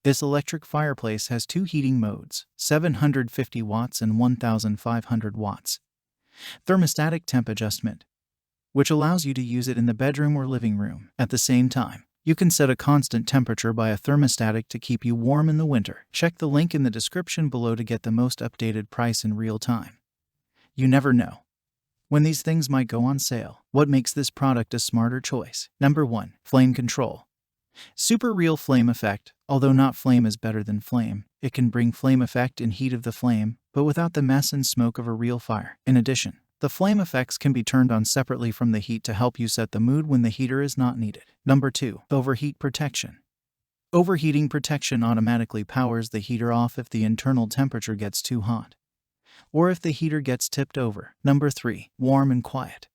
This electric fireplace has two heating modes, 750 watts and 1500 watts. Thermostatic Temp Adjustment, which allows you to use it in the bedroom or living room. At the same time, you can set a constant temperature by a thermostatic to keep you warm in the winter. Check the link in the description below to get the most updated price in real time. You never know when these things might go on sale. What makes this product a smarter choice? Number 1. Flame control. Super real flame effect. Although not flame is better than flame, it can bring flame effect and heat of the flame, but without the mess and smoke of a real fire. In addition, the flame effects can be turned on separately from the heat to help you set the mood when the heater is not needed. Number 2. Overheat protection. Overheating protection automatically powers the heater off if the internal temperature gets too hot, or if the heater gets tipped over. Number 3. Warm and quiet.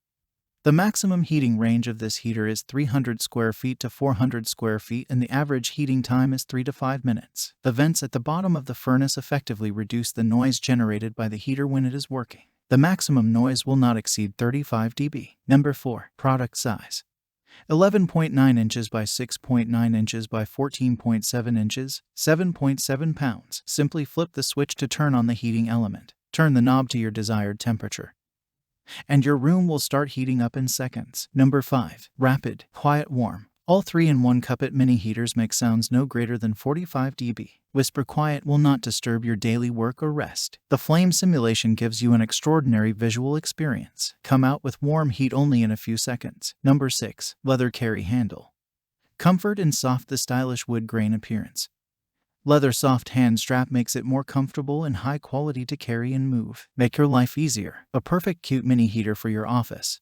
The maximum heating range of this heater is 300 square feet to 400 square feet, and the average heating time is 3 to 5 minutes. The vents at the bottom of the furnace effectively reduce the noise generated by the heater when it is working. The maximum noise will not exceed 35 dB. Number 4. Product size. 11.9 inches by 6.9 inches by 14.7 inches, 7.7 pounds. Simply flip the switch to turn on the heating element. Turn the knob to your desired temperature, and your room will start heating up in seconds. Number 5. Rapid, quiet, warm. All 3-in-1 KUPPET mini heaters make sounds no greater than 45 dB. Whisper quiet will not disturb your daily work or rest. The flame simulation gives you an extraordinary visual experience. Come out with warm heat only in a few seconds. Number 6. Leather carry handle. Comfort and soft. The stylish wood grain appearance. Leather soft hand strap makes it more comfortable and high quality to carry and move. Make your life easier. A perfect cute mini heater for your office,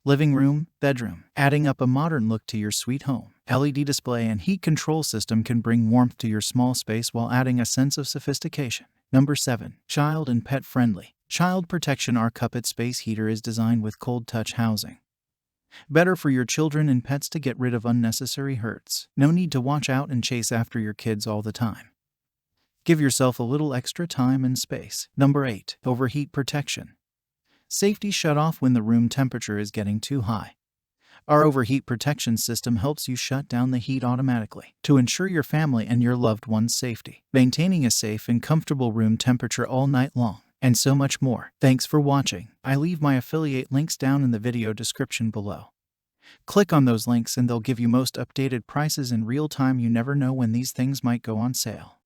living room, bedroom, adding up a modern look to your sweet home. LED display and heat control system can bring warmth to your small space while adding a sense of sophistication. Number 7. Child and pet friendly. Child protection. Our KUPPET space heater is designed with cold touch housing. Better for your children and pets to get rid of unnecessary hurts. No need to watch out and chase after your kids all the time. Give yourself a little extra time and space. Number 8. Overheat protection. Safety shut-off when the room temperature is getting too high. Our overheat protection system helps you shut down the heat automatically to ensure your family and your loved ones' safety, maintaining a safe and comfortable room temperature all night long, and so much more. Thanks for watching. I leave my affiliate links down in the video description below. Click on those links and they'll give you most updated prices in real time. You never know when these things might go on sale.